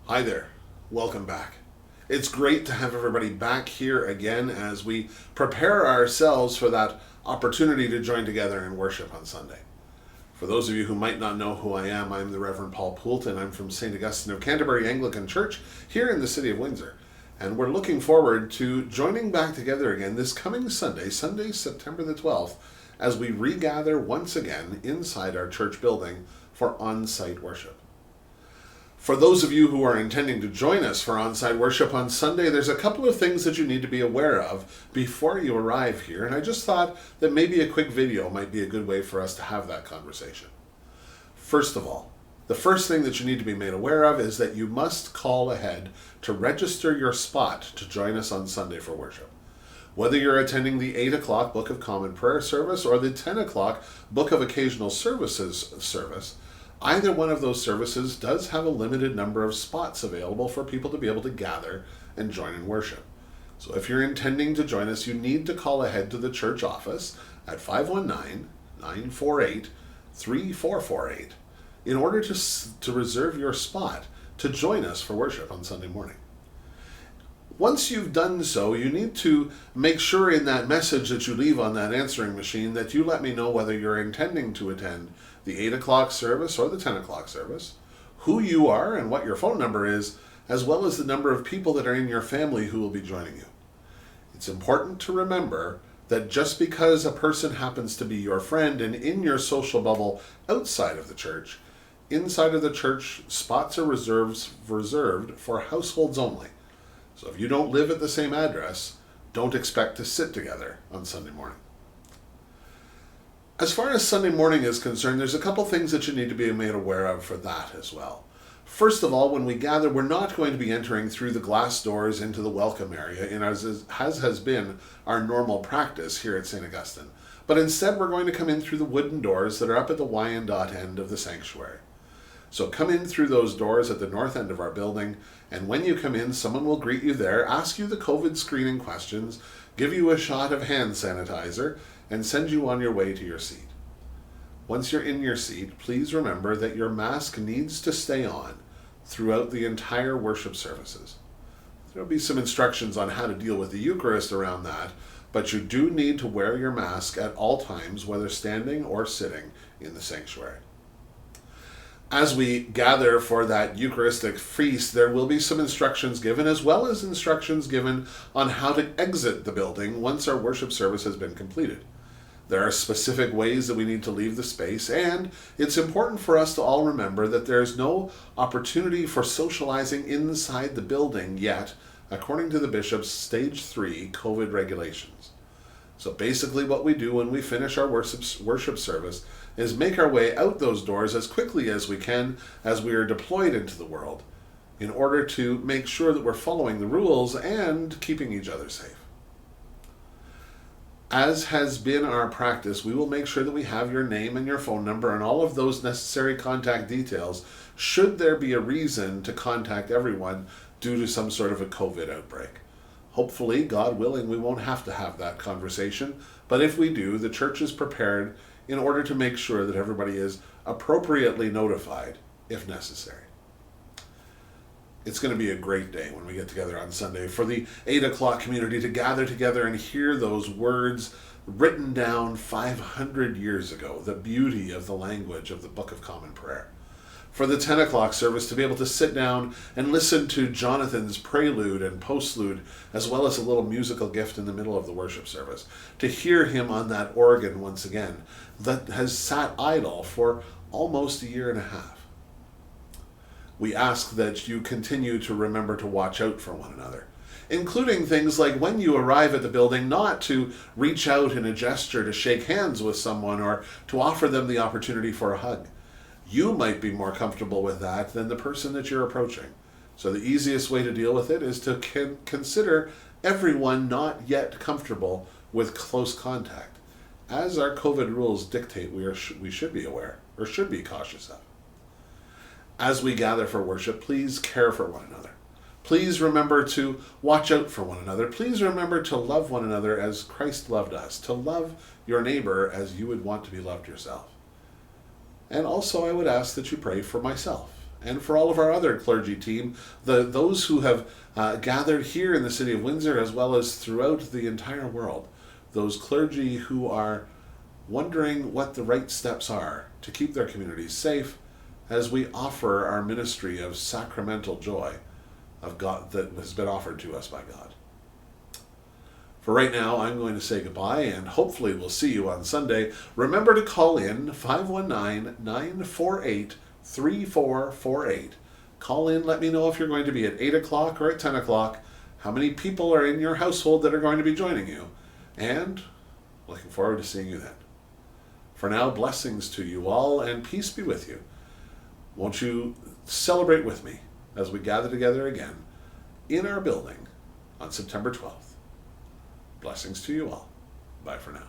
Hi there. Welcome back. It's great to have everybody back here again as we prepare ourselves for that opportunity to join together in worship on Sunday. For those of you who might not know who I am, I'm the Rev'd Paul Poulton. I'm from St. Augustine of Canterbury Anglican Church here in the city of Windsor. And we're looking forward to joining back together again this coming Sunday, September the 12th, as we regather once again inside our church building for on-site worship. For those of you who are intending to join us for on-site worship on Sunday, there's a couple of things that you need to be aware of before you arrive here, and I just thought that maybe a quick video might be a good way for us to have that conversation. First of all, the first thing that you need to be made aware of is that you must call ahead to register your spot to join us on Sunday for worship. Whether you're attending the 8 o'clock Book of Common Prayer service or the 10 o'clock Book of Occasional Services service, either one of those services does have a limited number of spots available for people to be able to gather and join in worship. So if you're intending to join us, you need to call ahead to the church office at 519-948-3448 in order to reserve your spot to join us for worship on Sunday morning. Once you've done so, you need to make sure in that message that you leave on that answering machine that you let me know whether you're intending to attend the 8 o'clock service or the 10 o'clock service, who you are and what your phone number is, as well as the number of people that are in your family who will be joining you. It's important to remember that just because a person happens to be your friend and in your social bubble outside of the church, inside of the church, spots are reserved for households only. So if you don't live at the same address, don't expect to sit together on Sunday morning. As far as Sunday morning is concerned, there's a couple things that you need to be made aware of for that as well. First of all, when we gather, we're not going to be entering through the glass doors into the welcome area, as has been our normal practice here at St. Augustine. But instead, we're going to come in through the wooden doors that are up at the Wyandotte end of the sanctuary. So come in through those doors at the north end of our building, and when you come in, someone will greet you there, ask you the COVID screening questions, give you a shot of hand sanitizer, and send you on your way to your seat. Once you're in your seat, please remember that your mask needs to stay on throughout the entire worship services. There will be some instructions on how to deal with the Eucharist around that, but you do need to wear your mask at all times, whether standing or sitting in the sanctuary. As we gather for that Eucharistic feast, there will be some instructions given, as well as instructions given on how to exit the building once our worship service has been completed. There are specific ways that we need to leave the space, and it's important for us to all remember that there is no opportunity for socializing inside the building yet, according to the bishop's Stage 3 COVID regulations. So basically what we do when we finish our worship service is make our way out those doors as quickly as we can as we are deployed into the world in order to make sure that we're following the rules and keeping each other safe. As has been our practice, we will make sure that we have your name and your phone number and all of those necessary contact details should there be a reason to contact everyone due to some sort of a COVID outbreak. Hopefully, God willing, we won't have to have that conversation, but if we do, the church is prepared in order to make sure that everybody is appropriately notified if necessary. It's going to be a great day when we get together on Sunday for the 8 o'clock community to gather together and hear those words written down 500 years ago, the beauty of the language of the Book of Common Prayer. For the 10 o'clock service to be able to sit down and listen to Jonathan's prelude and postlude, as well as a little musical gift in the middle of the worship service. To hear him on that organ once again that has sat idle for almost a year and a half. We ask that you continue to remember to watch out for one another, including things like when you arrive at the building, not to reach out in a gesture to shake hands with someone or to offer them the opportunity for a hug. You might be more comfortable with that than the person that you're approaching. So the easiest way to deal with it is to consider everyone not yet comfortable with close contact. As our COVID rules dictate, we should be aware, or should be cautious of. As we gather for worship, please care for one another. Please remember to watch out for one another. Please remember to love one another as Christ loved us, to love your neighbor as you would want to be loved yourself. And also I would ask that you pray for myself and for all of our other clergy team, those who have gathered here in the city of Windsor as well as throughout the entire world, those clergy who are wondering what the right steps are to keep their communities safe as we offer our ministry of sacramental joy of God that has been offered to us by God. For right now, I'm going to say goodbye, and hopefully we'll see you on Sunday. Remember to call in 519-948-3448. Call in, let me know if you're going to be at 8 o'clock or at 10 o'clock, how many people are in your household that are going to be joining you, and looking forward to seeing you then. For now, blessings to you all, and peace be with you. Won't you celebrate with me as we gather together again in our building on September 12th. Blessings to you all. Bye for now.